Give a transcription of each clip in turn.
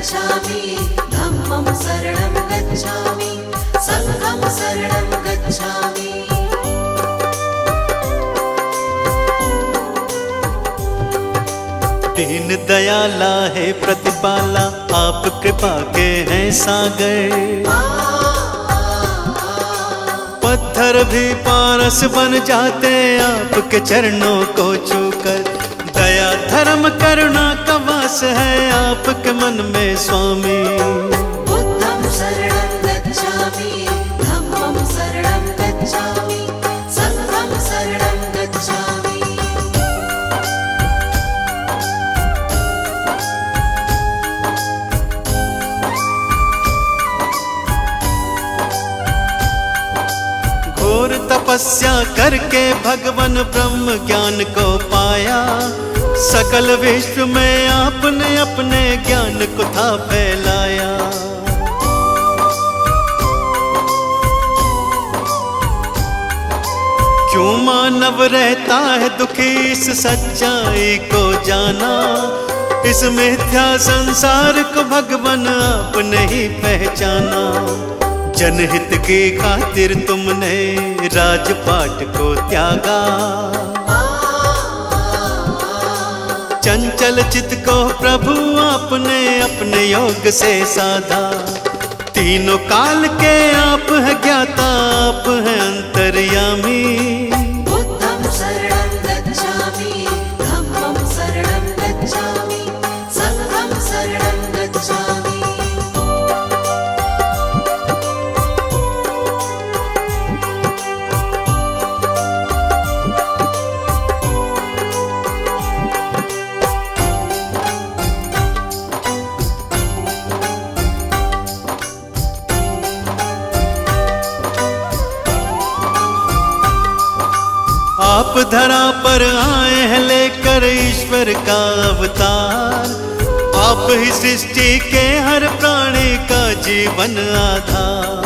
गच्छामि, धम्मं शरणं गच्छामि, संघं शरणं गच्छामि। दीन दयाला है प्रतिपाला, आप कृपा के हैं सागर। पत्थर भी पारस बन जाते आपके चरणों को छूकर। दया धर्म करुणा का वास है आपके मन में स्वामी। बुद्धं शरणं गच्छामि, धम्मं शरणं गच्छामि, संघं शरणं गच्छामि। घोर तपस्या करके भगवान ब्रह्म ज्ञान को पाया। सकल विश्व में आपने अपने ज्ञान को था फैलाया। क्यों मानव रहता है दुखी इस सच्चाई को जाना। इस मिथ्या संसार को भगवान आपने ही पहचाना। जनहित की खातिर तुमने राजपाट को त्यागा। चंचल चित्त को प्रभु आपने अपने योग से साधा। तीनों काल के आप हैं ज्ञाता, आप हैं अंतर्यामी। बुद्धं शरणं गच्छामि, धम्मं शरणं गच्छामि, संघं शरणं गच्छामि। आप धरा पर आए हैं लेकर ईश्वर का अवतार। आप ही सृष्टि के हर प्राणी का जीवन आधार।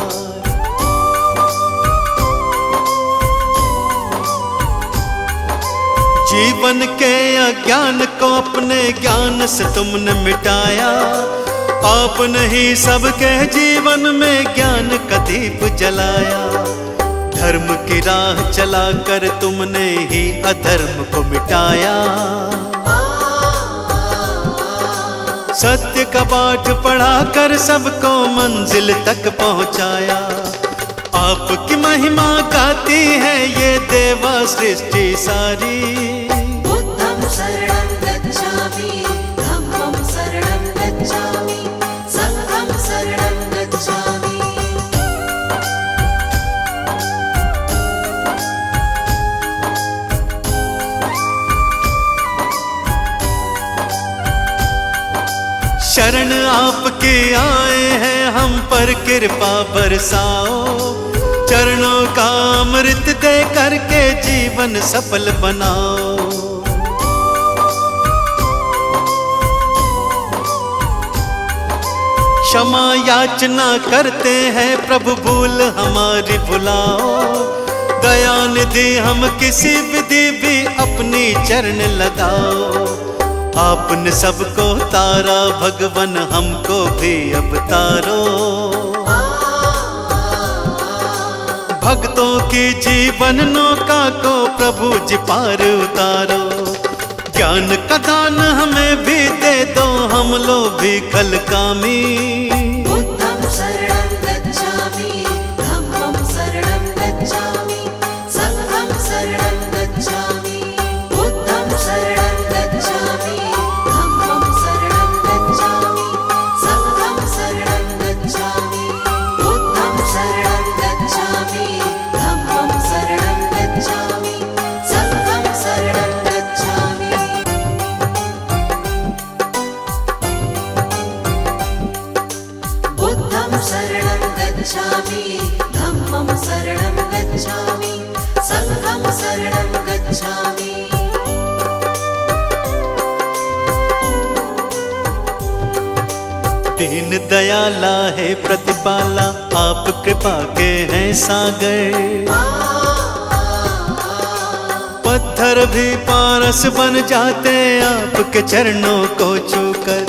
जीवन के अज्ञान को अपने ज्ञान से तुमने मिटाया। आपने ही सबके जीवन में ज्ञान का दीप जलाया। धर्म की राह चलाकर तुमने ही अधर्म को मिटाया। सत्य का पाठ पढ़ाकर सबको मंजिल तक पहुंचाया। आपकी महिमा गाती है ये देवा सृष्टि सारी। बुद्धं शरणं गच्छामि, धम्मं शरणं गच्छामि, संघं शरणं गच्छामि। शरण आपके आए हैं हम पर कृपा बरसाओ। चरणों का अमृत दे करके जीवन सफल बनाओ। क्षमा याचना करते हैं प्रभु भूल हमारी भुलाओ। दया निधि हम किसी विधि भी अपनी चरण लगाओ। आपने सबको तारा भगवान हमको भी अब तारो। भक्तों की जीवन नौका को प्रभु जी पार उतारो। ज्ञान का दान हमें भी दे दो, हम लोग भी कल कामी। बुद्धं शरणं गच्छामि, धम्मं शरणं गच्छामि, संघं शरणं गच्छामि। बुद्धं शरणं गच्छामि, धम्मं शरणं गच्छामि, संघं शरणं गच्छामि। बुद्धं शरणं गच्छामि, धम्मं शरणं गच्छामि, संघं शरणं गच्छामि। बुद्धं शरणं गच्छामि, धम्मं शरणं गच्छामि, संघं शरणं गच्छामि। दीन दयाला है प्रतिपाला, आप कृपा के हैं सागर। पत्थर भी पारस बन जाते आपके चरणों को छूकर।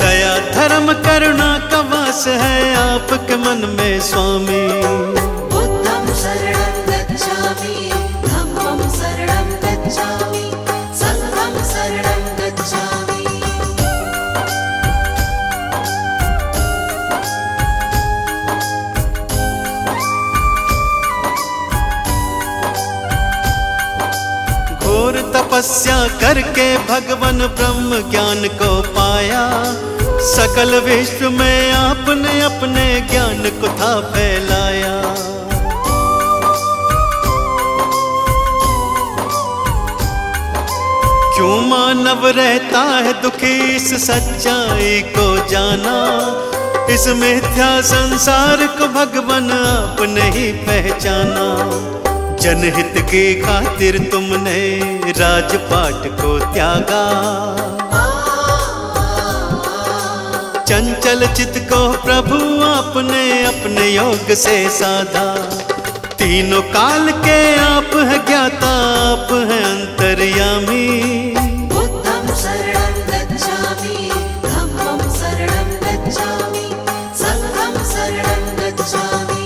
दया धर्म करुणा का वास है आपके मन में स्वामी। बुद्धं शरणं गच्छामि, धम्मं शरणं गच्छामि, संघं शरणं गच्छामि। घोर तपस्या करके भगवान ब्रह्म ज्ञान को पाया, सकल विश्व में आपने अपने ज्ञान को था फैलाया। क्यों मानव रहता है दुखी इस सच्चाई को जाना, इस मिथ्या संसार को भगवान आपने ही पहचाना। जनहित की खातिर तुमने राजपाट को त्यागा, चंचल चित्त को प्रभु आपने अपने योग से साधा। तीनों काल के आप है ज्ञाता, आप है अंतर्यामी। बुद्धं शरणं गच्छामि, धम्मं शरणं गच्छामि, संघं शरणं गच्छामि।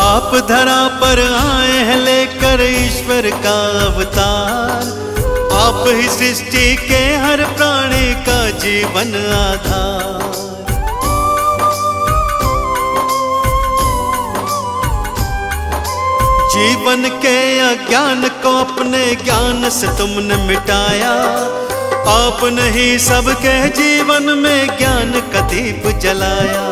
आप धरा पर आए हैं लेकर ईश्वर का अवतार, आप ही सृष्टि के हर प्राणी का जीवन आधार। जीवन के अज्ञान को अपने ज्ञान से तुमने मिटाया, आपने ही सबके जीवन में ज्ञान का दीप जलाया।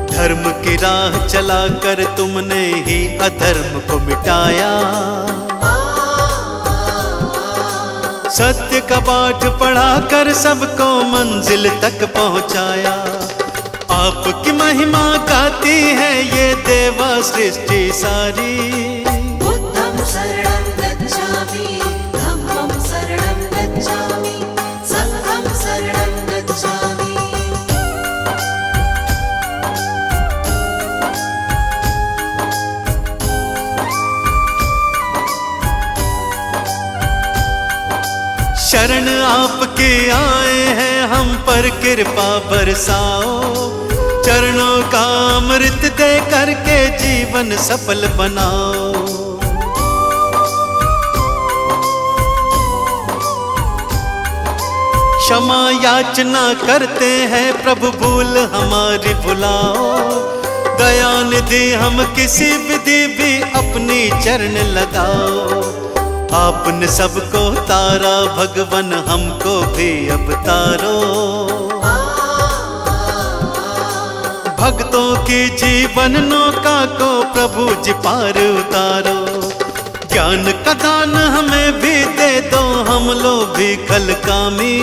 धर्म की राह चलाकर तुमने ही अधर्म को मिटाया, सत्य का पाठ पढ़ाकर सबको मंजिल तक पहुंचाया। आपकी महिमा गाती है ये देवा सृष्टि सारी। बुद्धं शरणं गच्छामि, धम्मं शरणं गच्छामि, संघं शरणं गच्छामि। शरण आपके आए हैं हम पर कृपा बरसाओ, चरणों का अमृत दे करके जीवन सफल बनाओ। क्षमा याचना करते हैं प्रभु भूल हमारी भुलाओ, दया निधि हम किसी विधि भी अपनी चरण लगाओ। आपने सबको तारा भगवान हमको भी अब तारो, भक्तों की जीवन नौका को प्रभु जी पार उतारो। ज्ञान का दान हमें भी दे दो, हम लोग भी कल कामी।